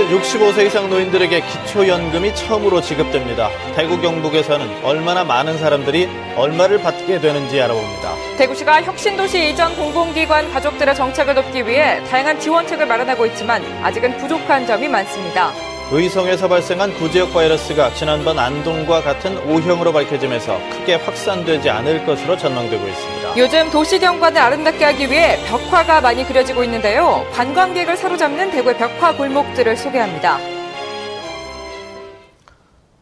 65세 이상 노인들에게 기초연금이 처음으로 지급됩니다. 대구 경북에서는 얼마나 많은 사람들이 얼마를 받게 되는지 알아봅니다. 대구시가 혁신도시 이전 공공기관 가족들의 정책을 돕기 위해 다양한 지원책을 마련하고 있지만 아직은 부족한 점이 많습니다. 의성에서 발생한 구제역 바이러스가 지난번 안동과 같은 O형으로 밝혀지면서 크게 확산되지 않을 것으로 전망되고 있습니다. 요즘 도시 경관을 아름답게 하기 위해 벽화가 많이 그려지고 있는데요. 관광객을 사로잡는 대구의 벽화 골목들을 소개합니다.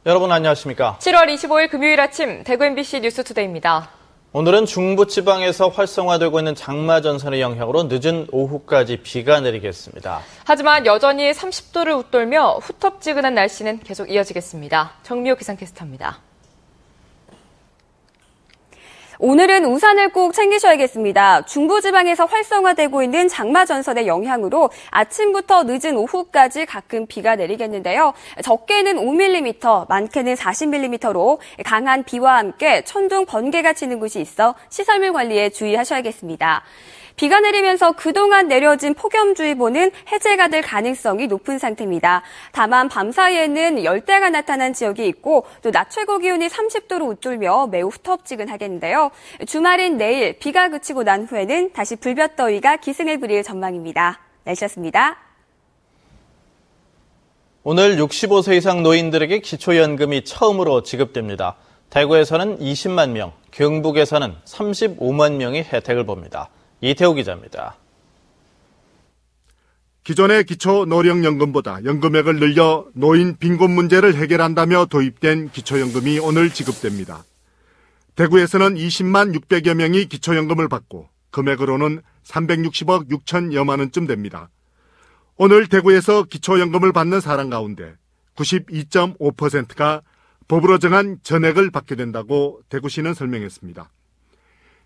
여러분 안녕하십니까? 7월 25일 금요일 아침 대구 MBC 뉴스투데이입니다. 오늘은 중부지방에서 활성화되고 있는 장마전선의 영향으로 늦은 오후까지 비가 내리겠습니다. 하지만 여전히 30도를 웃돌며 후텁지근한 날씨는 계속 이어지겠습니다. 정미호 기상캐스터입니다. 오늘은 우산을 꼭 챙기셔야겠습니다. 중부지방에서 활성화되고 있는 장마전선의 영향으로 아침부터 늦은 오후까지 가끔 비가 내리겠는데요. 적게는 5mm, 많게는 40mm로 강한 비와 함께 천둥, 번개가 치는 곳이 있어 시설물 관리에 주의하셔야겠습니다. 비가 내리면서 그동안 내려진 폭염주의보는 해제가 될 가능성이 높은 상태입니다. 다만 밤사이에는 열대가 나타난 지역이 있고 또 낮 최고 기온이 30도로 웃돌며 매우 후텁지근하겠는데요. 주말인 내일 비가 그치고 난 후에는 다시 불볕더위가 기승을 부릴 전망입니다. 날씨였습니다. 오늘 65세 이상 노인들에게 기초연금이 처음으로 지급됩니다. 대구에서는 20만 명, 경북에서는 35만 명이 혜택을 봅니다. 이태호 기자입니다. 기존의 기초노령연금보다 연금액을 늘려 노인 빈곤 문제를 해결한다며 도입된 기초연금이 오늘 지급됩니다. 대구에서는 20만 600여 명이 기초연금을 받고 금액으로는 360억 6천여만 원쯤 됩니다. 오늘 대구에서 기초연금을 받는 사람 가운데 92.5%가 법으로 정한 전액을 받게 된다고 대구시는 설명했습니다.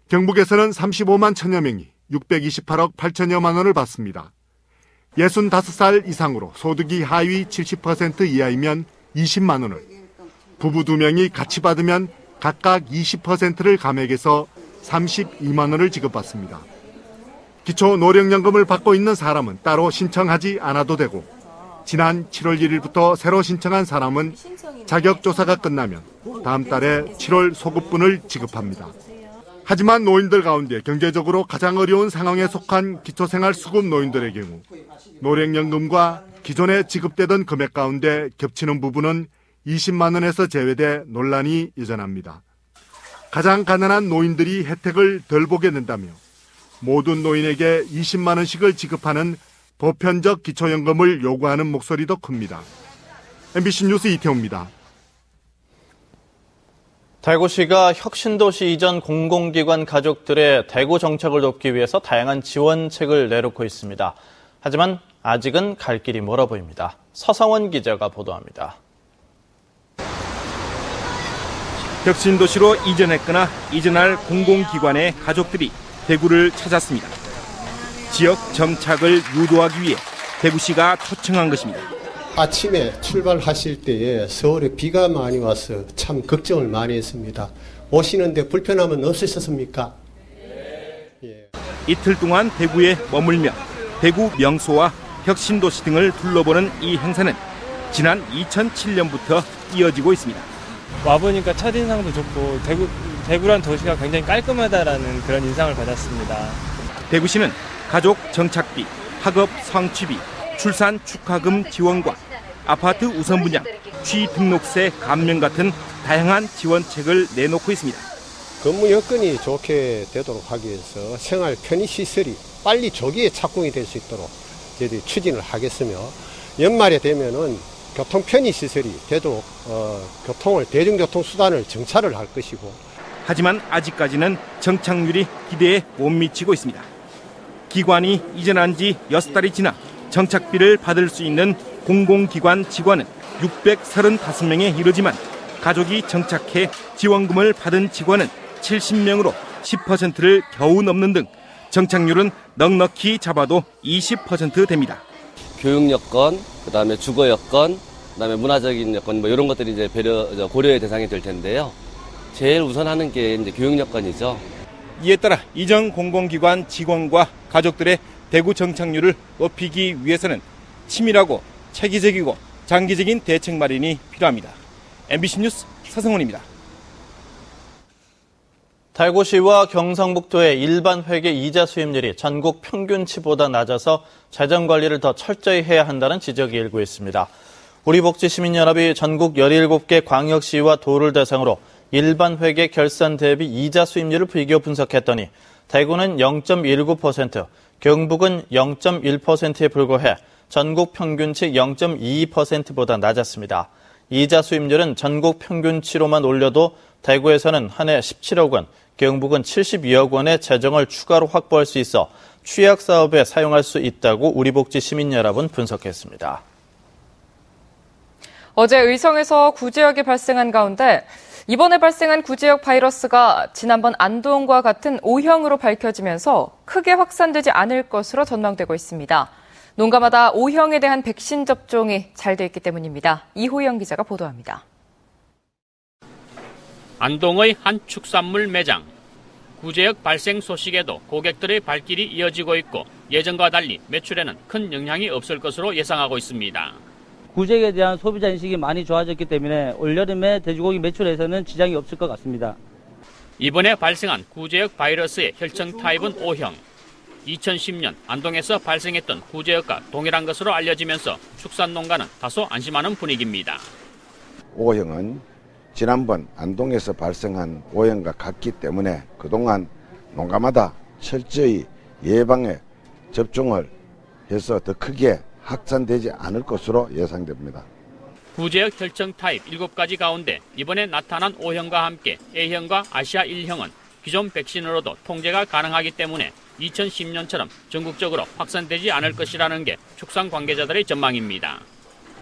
경북에서는 35만 천여 명이 628억 8천여만 원을 받습니다. 65살 이상으로 소득이 하위 70% 이하이면 20만 원을, 부부 2명이 같이 받으면 각각 20%를 감액해서 32만 원을 지급받습니다. 기초노령연금을 받고 있는 사람은 따로 신청하지 않아도 되고 지난 7월 1일부터 새로 신청한 사람은 자격조사가 끝나면 다음 달에 7월 소급분을 지급합니다. 하지만 노인들 가운데 경제적으로 가장 어려운 상황에 속한 기초생활수급 노인들의 경우 노령연금과 기존에 지급되던 금액 가운데 겹치는 부분은 20만 원에서 제외돼 논란이 여전합니다. 가장 가난한 노인들이 혜택을 덜 보게 된다며 모든 노인에게 20만 원씩을 지급하는 보편적 기초연금을 요구하는 목소리도 큽니다. MBC 뉴스 이태호입니다. 대구시가 혁신도시 이전 공공기관 가족들의 대구 정착을 돕기 위해서 다양한 지원책을 내놓고 있습니다. 하지만 아직은 갈 길이 멀어 보입니다. 서성원 기자가 보도합니다. 혁신도시로 이전했거나 이전할 공공기관의 가족들이 대구를 찾았습니다. 지역 정착을 유도하기 위해 대구시가 초청한 것입니다. 아침에 출발하실 때에 서울에 비가 많이 와서 참 걱정을 많이 했습니다. 오시는데 불편함은 없으셨습니까? 예. 이틀 동안 대구에 머물며 대구 명소와 혁신도시 등을 둘러보는 이 행사는 지난 2007년부터 이어지고 있습니다. 와보니까 첫인상도 좋고 대구란 도시가 굉장히 깔끔하다라는 그런 인상을 받았습니다. 대구시는 가족 정착비, 학업 성취비, 출산 축하금 지원과 아파트 우선 분양, 취등록세 감면 같은 다양한 지원책을 내놓고 있습니다. 근무 여건이 좋게 되도록 하기 위해서 생활 편의시설이 빨리 조기에 착공이 될 수 있도록 저희들이 추진을 하겠으며 연말에 되면은 교통 편의시설이 되도록 대중교통 수단을 정찰을 할 것이고. 하지만 아직까지는 정착률이 기대에 못 미치고 있습니다. 기관이 이전한 지 6달이 지나 정착비를 받을 수 있는 공공기관 직원은 635명에 이르지만 가족이 정착해 지원금을 받은 직원은 70명으로 10%를 겨우 넘는 등 정착률은 넉넉히 잡아도 20% 됩니다. 교육 여건, 그다음에 주거 여건, 그다음에 문화적인 여건 이런 것들이 이제 고려의 대상이 될 텐데요. 제일 우선하는 게 이제 교육 여건이죠. 이에 따라 이전 공공기관 직원과 가족들의 대구 정착률을 높이기 위해서는 치밀하고 체계적이고 장기적인 대책 마련이 필요합니다. MBC 뉴스 서성훈입니다. 대구시와 경상북도의 일반 회계 이자 수입률이 전국 평균치보다 낮아서 재정 관리를 더 철저히 해야 한다는 지적이 일고 있습니다. 우리복지시민연합이 전국 17개 광역시와 도를 대상으로 일반 회계 결산 대비 이자 수입률을 비교 분석했더니 대구는 0.19%, 경북은 0.1%에 불과해 전국 평균치 0.22%보다 낮았습니다. 이자 수입률은 전국 평균치로만 올려도 대구에서는 한 해 17억 원, 경북은 72억 원의 재정을 추가로 확보할 수 있어 취약 사업에 사용할 수 있다고 우리복지시민연합은 분석했습니다. 어제 의성에서 구제역이 발생한 가운데 이번에 발생한 구제역 바이러스가 지난번 안동과 같은 O형으로 밝혀지면서 크게 확산되지 않을 것으로 전망되고 있습니다. 농가마다 O형에 대한 백신 접종이 잘 돼 있기 때문입니다. 이호영 기자가 보도합니다. 안동의 한 축산물 매장. 구제역 발생 소식에도 고객들의 발길이 이어지고 있고 예전과 달리 매출에는 큰 영향이 없을 것으로 예상하고 있습니다. 구제역에 대한 소비자 인식이 많이 좋아졌기 때문에 올여름에 돼지고기 매출에서는 지장이 없을 것 같습니다. 이번에 발생한 구제역 바이러스의 혈청 타입은 O형. 2010년 안동에서 발생했던 구제역과 동일한 것으로 알려지면서 축산농가는 다소 안심하는 분위기입니다. O형은 지난번 안동에서 발생한 O형과 같기 때문에 그동안 농가마다 철저히 예방에 접종을 해서 더 크게 확산되지 않을 것으로 예상됩니다. 구제역 혈청 타입 7가지 가운데 이번에 나타난 O형과 함께 A형과 아시아 1형은 기존 백신으로도 통제가 가능하기 때문에 2010년처럼 전국적으로 확산되지 않을 것이라는 게 축산 관계자들의 전망입니다.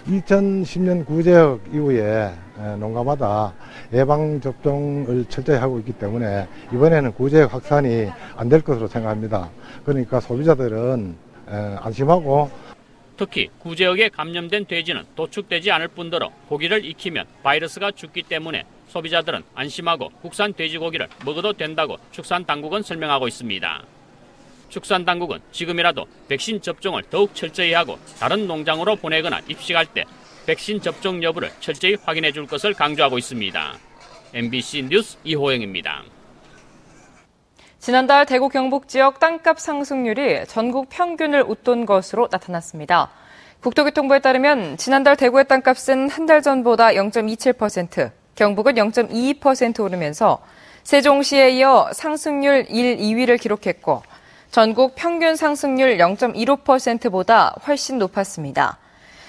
2010년 구제역 이후에 농가마다 예방접종을 철저히 하고 있기 때문에 이번에는 구제역 확산이 안 될 것으로 생각합니다. 그러니까 소비자들은 안심하고 특히 구제역에 감염된 돼지는 도축되지 않을 뿐더러 고기를 익히면 바이러스가 죽기 때문에 소비자들은 안심하고 국산 돼지고기를 먹어도 된다고 축산당국은 설명하고 있습니다. 축산당국은 지금이라도 백신 접종을 더욱 철저히 하고 다른 농장으로 보내거나 입식할 때 백신 접종 여부를 철저히 확인해 줄 것을 강조하고 있습니다. MBC 뉴스 이호영입니다. 지난달 대구 경북 지역 땅값 상승률이 전국 평균을 웃돈 것으로 나타났습니다. 국토교통부에 따르면 지난달 대구의 땅값은 한 달 전보다 0.27%, 경북은 0.22% 오르면서 세종시에 이어 상승률 1, 2위를 기록했고 전국 평균 상승률 0.15%보다 훨씬 높았습니다.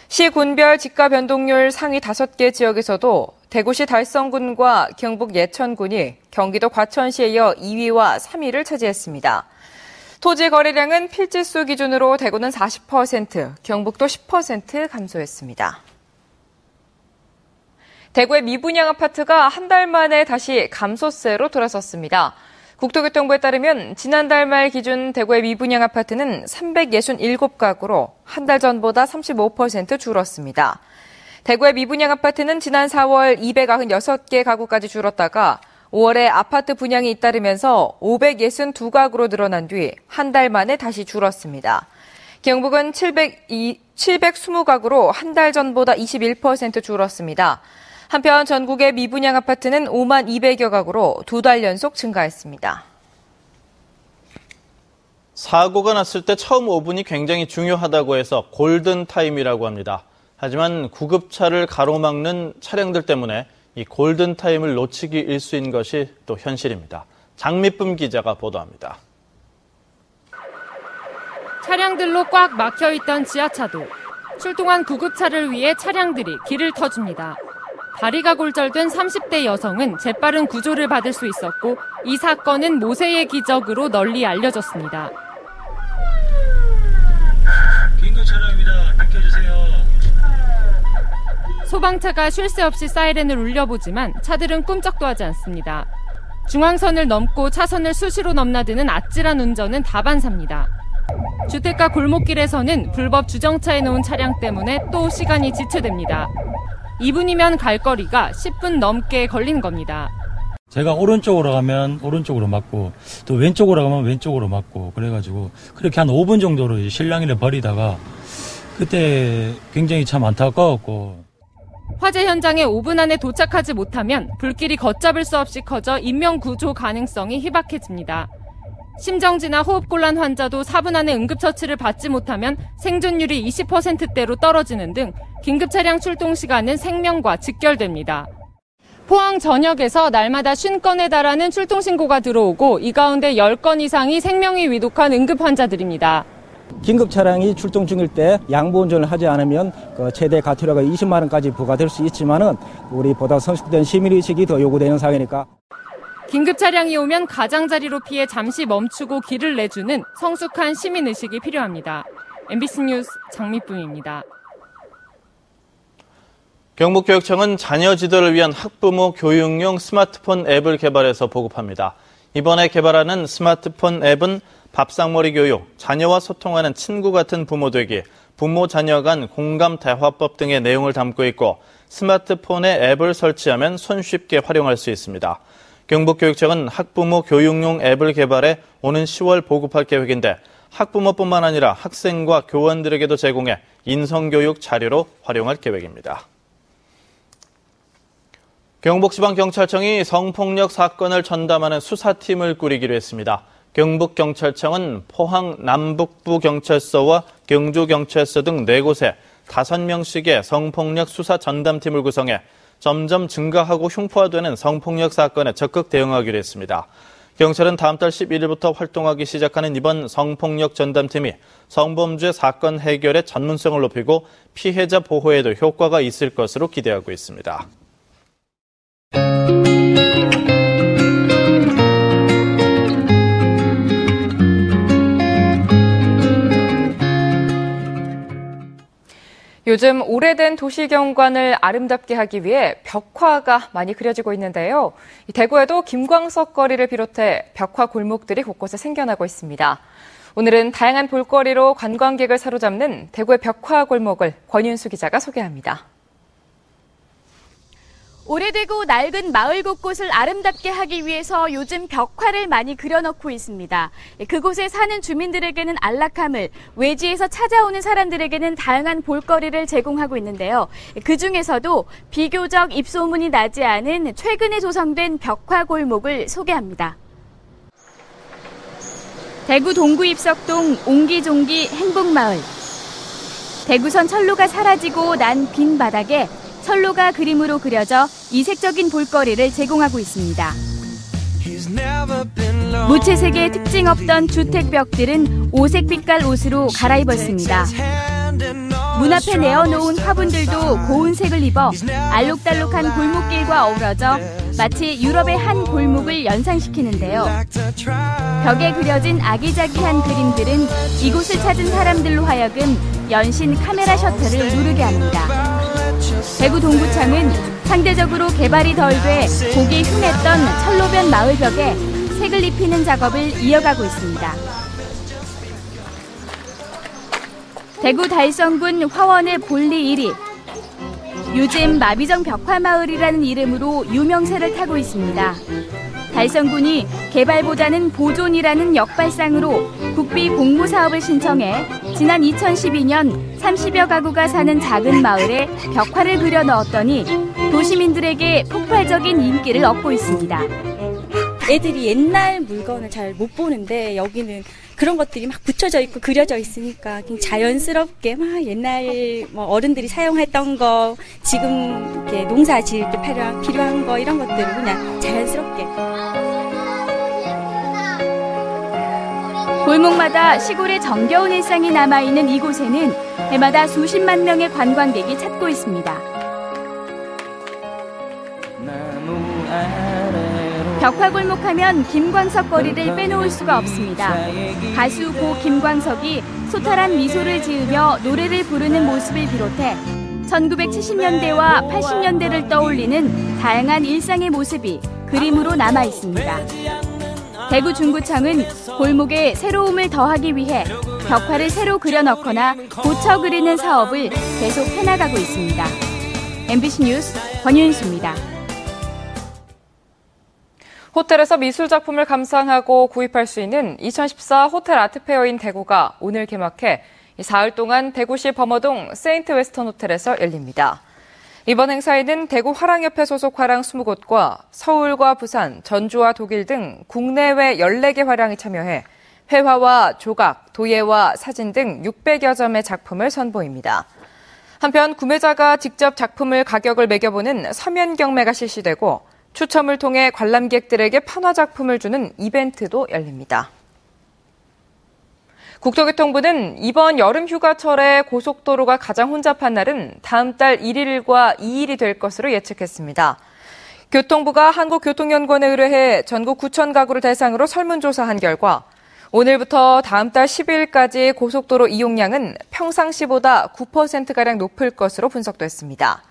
시 군별 집가 변동률 상위 5개 지역에서도 대구시 달성군과 경북 예천군이 경기도 과천시에 이어 2위와 3위를 차지했습니다. 토지 거래량은 필지수 기준으로 대구는 40%, 경북도 10% 감소했습니다. 대구의 미분양 아파트가 한 달 만에 다시 감소세로 돌아섰습니다. 국토교통부에 따르면 지난달 말 기준 대구의 미분양 아파트는 367가구로 한 달 전보다 35% 줄었습니다. 대구의 미분양 아파트는 지난 4월 296개 가구까지 줄었다가 5월에 아파트 분양이 잇따르면서 562가구로 늘어난 뒤 한 달 만에 다시 줄었습니다. 경북은 720가구로 한 달 전보다 21% 줄었습니다. 한편 전국의 미분양 아파트는 5만 200여 가구로 2달 연속 증가했습니다. 사고가 났을 때 처음 5분이 굉장히 중요하다고 해서 골든타임이라고 합니다. 하지만 구급차를 가로막는 차량들 때문에 이 골든타임을 놓치기 일쑤인 것이 또 현실입니다. 장미쁨 기자가 보도합니다. 차량들로 꽉 막혀있던 지하차도. 출동한 구급차를 위해 차량들이 길을 터줍니다. 다리가 골절된 30대 여성은 재빠른 구조를 받을 수 있었고 이 사건은 모세의 기적으로 널리 알려졌습니다. 긴급 차량입니다. 비켜주세요. 소방차가 쉴 새 없이 사이렌을 울려보지만 차들은 꿈쩍도 하지 않습니다. 중앙선을 넘고 차선을 수시로 넘나드는 아찔한 운전은 다반사입니다. 주택가 골목길에서는 불법 주정차해 놓은 차량 때문에 또 시간이 지체됩니다. 2분이면 갈 거리가 10분 넘게 걸리는 겁니다. 제가 오른쪽으로 가면 오른쪽으로 맞고 또 왼쪽으로 가면 왼쪽으로 맞고 그래가지고 그렇게 한 5분 정도로 실랑이를 벌이다가 그때 굉장히 참 안타까웠고. 화재 현장에 5분 안에 도착하지 못하면 불길이 걷잡을 수 없이 커져 인명구조 가능성이 희박해집니다. 심정지나 호흡곤란 환자도 4분 안에 응급처치를 받지 못하면 생존율이 20%대로 떨어지는 등 긴급차량 출동 시간은 생명과 직결됩니다. 포항 전역에서 날마다 50건에 달하는 출동 신고가 들어오고 이 가운데 10건 이상이 생명이 위독한 응급 환자들입니다. 긴급 차량이 출동 중일 때 양보 운전을 하지 않으면 최대 과태료가 20만 원까지 부과될 수 있지만은 우리 보다 성숙된 시민의식이 더 요구되는 상황이니까. 긴급 차량이 오면 가장자리로 피해 잠시 멈추고 길을 내주는 성숙한 시민의식이 필요합니다. MBC 뉴스 장미쁨입니다. 경북교육청은 자녀 지도를 위한 학부모 교육용 스마트폰 앱을 개발해서 보급합니다. 이번에 개발하는 스마트폰 앱은 밥상머리 교육, 자녀와 소통하는 친구 같은 부모 되기, 부모 자녀 간 공감 대화법 등의 내용을 담고 있고 스마트폰에 앱을 설치하면 손쉽게 활용할 수 있습니다. 경북교육청은 학부모 교육용 앱을 개발해 오는 10월 보급할 계획인데 학부모뿐만 아니라 학생과 교원들에게도 제공해 인성교육 자료로 활용할 계획입니다. 경북지방경찰청이 성폭력 사건을 전담하는 수사팀을 꾸리기로 했습니다. 경북경찰청은 포항 남북부경찰서와 경주경찰서 등 4곳에 5명씩의 성폭력 수사 전담팀을 구성해 점점 증가하고 흉포화되는 성폭력 사건에 적극 대응하기로 했습니다. 경찰은 다음 달 11일부터 활동하기 시작하는 이번 성폭력 전담팀이 성범죄 사건 해결의 전문성을 높이고 피해자 보호에도 효과가 있을 것으로 기대하고 있습니다. 요즘 오래된 도시 경관을 아름답게 하기 위해 벽화가 많이 그려지고 있는데요. 대구에도 김광석 거리를 비롯해 벽화 골목들이 곳곳에 생겨나고 있습니다. 오늘은 다양한 볼거리로 관광객을 사로잡는 대구의 벽화 골목을 권윤수 기자가 소개합니다. 오래되고 낡은 마을 곳곳을 아름답게 하기 위해서 요즘 벽화를 많이 그려넣고 있습니다. 그곳에 사는 주민들에게는 안락함을, 외지에서 찾아오는 사람들에게는 다양한 볼거리를 제공하고 있는데요. 그중에서도 비교적 입소문이 나지 않은 최근에 조성된 벽화 골목을 소개합니다. 대구 동구 입석동 옹기종기 행복마을. 대구선 철로가 사라지고 난 빈 바닥에 철로가 그림으로 그려져 이색적인 볼거리를 제공하고 있습니다. 무채색의 특징 없던 주택벽들은 오색 빛깔 옷으로 갈아입었습니다. 문 앞에 내어놓은 화분들도 고운 색을 입어 알록달록한 골목길과 어우러져 마치 유럽의 한 골목을 연상시키는데요. 벽에 그려진 아기자기한 그림들은 이곳을 찾은 사람들로 하여금 연신 카메라 셔터를 누르게 합니다. 대구 동구청은 상대적으로 개발이 덜 돼 보기 흉했던 철로변 마을벽에 색을 입히는 작업을 이어가고 있습니다. 대구 달성군 화원의 볼리 1위. 요즘 마비정 벽화마을이라는 이름으로 유명세를 타고 있습니다. 달성군이 개발보다는 보존이라는 역발상으로 국비 공모사업을 신청해 지난 2012년 30여 가구가 사는 작은 마을에 벽화를 그려 넣었더니 도시민들에게 폭발적인 인기를 얻고 있습니다. 애들이 옛날 물건을 잘 못 보는데 여기는 그런 것들이 막 붙여져 있고 그려져 있으니까 그냥 자연스럽게 막 옛날 어른들이 사용했던 거, 지금 이렇게 농사 지을 때 필요한 거 이런 것들을 그냥 자연스럽게. 골목마다 시골의 정겨운 일상이 남아있는 이곳에는 해마다 수십만 명의 관광객이 찾고 있습니다. 벽화골목하면 김광석 거리를 빼놓을 수가 없습니다. 가수 고 김광석이 소탈한 미소를 지으며 노래를 부르는 모습을 비롯해 1970년대와 80년대를 떠올리는 다양한 일상의 모습이 그림으로 남아 있습니다. 대구 중구청은 골목에 새로움을 더하기 위해 벽화를 새로 그려넣거나 고쳐 그리는 사업을 계속 해나가고 있습니다. MBC 뉴스 권윤수입니다. 호텔에서 미술작품을 감상하고 구입할 수 있는 2014 호텔 아트페어인 대구가 오늘 개막해 사흘 동안 대구시 범어동 세인트 웨스턴 호텔에서 열립니다. 이번 행사에는 대구 화랑협회 소속 화랑 20곳과 서울과 부산, 전주와 독일 등 국내외 14개 화랑이 참여해 회화와 조각, 도예와 사진 등 600여 점의 작품을 선보입니다. 한편 구매자가 직접 작품을 가격을 매겨보는 서면 경매가 실시되고 추첨을 통해 관람객들에게 판화 작품을 주는 이벤트도 열립니다. 국토교통부는 이번 여름 휴가철에 고속도로가 가장 혼잡한 날은 다음 달 1일과 2일이 될 것으로 예측했습니다. 교통부가 한국교통연구원에 의뢰해 전국 9천 가구를 대상으로 설문조사한 결과 오늘부터 다음 달 10일까지 고속도로 이용량은 평상시보다 9%가량 높을 것으로 분석됐습니다.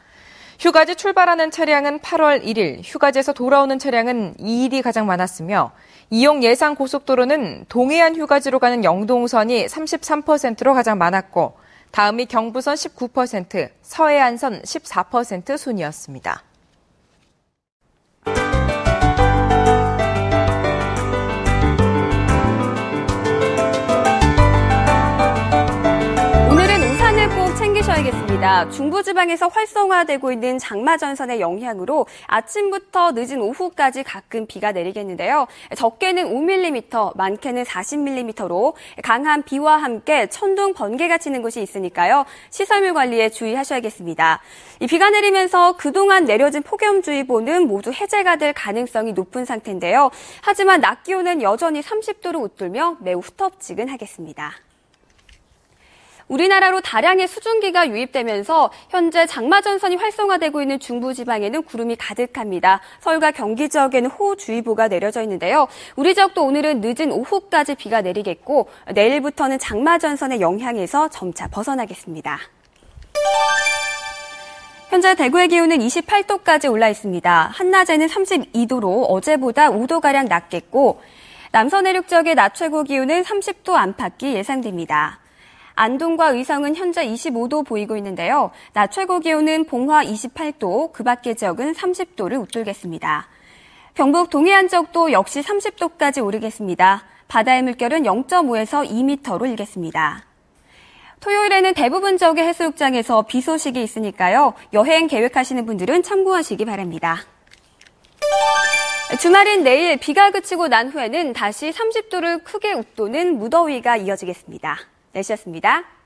휴가지 출발하는 차량은 8월 1일, 휴가지에서 돌아오는 차량은 2일이 가장 많았으며 이용 예상 고속도로는 동해안 휴가지로 가는 영동선이 33%로 가장 많았고 다음이 경부선 19%, 서해안선 14% 순이었습니다. 챙기셔야겠습니다. 중부지방에서 활성화되고 있는 장마전선의 영향으로 아침부터 늦은 오후까지 가끔 비가 내리겠는데요. 적게는 5mm, 많게는 40mm로 강한 비와 함께 천둥, 번개가 치는 곳이 있으니까요. 시설물 관리에 주의하셔야겠습니다. 이 비가 내리면서 그동안 내려진 폭염주의보는 모두 해제가 될 가능성이 높은 상태인데요. 하지만 낮 기온은 여전히 30도를 웃돌며 매우 후텁지근하겠습니다. 우리나라로 다량의 수증기가 유입되면서 현재 장마전선이 활성화되고 있는 중부지방에는 구름이 가득합니다. 서울과 경기 지역에는 호우주의보가 내려져 있는데요. 우리 지역도 오늘은 늦은 오후까지 비가 내리겠고 내일부터는 장마전선의 영향에서 점차 벗어나겠습니다. 현재 대구의 기온은 28도까지 올라 있습니다. 한낮에는 32도로 어제보다 5도가량 낮겠고 남서 내륙 지역의 낮 최고 기온은 30도 안팎이 예상됩니다. 안동과 의성은 현재 25도 보이고 있는데요. 낮 최고 기온은 봉화 28도, 그 밖의 지역은 30도를 웃돌겠습니다. 경북 동해안 지역도 역시 30도까지 오르겠습니다. 바다의 물결은 0.5에서 2m로 일겠습니다. 토요일에는 대부분 지역의 해수욕장에서 비 소식이 있으니까요. 여행 계획하시는 분들은 참고하시기 바랍니다. 주말인 내일 비가 그치고 난 후에는 다시 30도를 크게 웃도는 무더위가 이어지겠습니다. 날씨였습니다.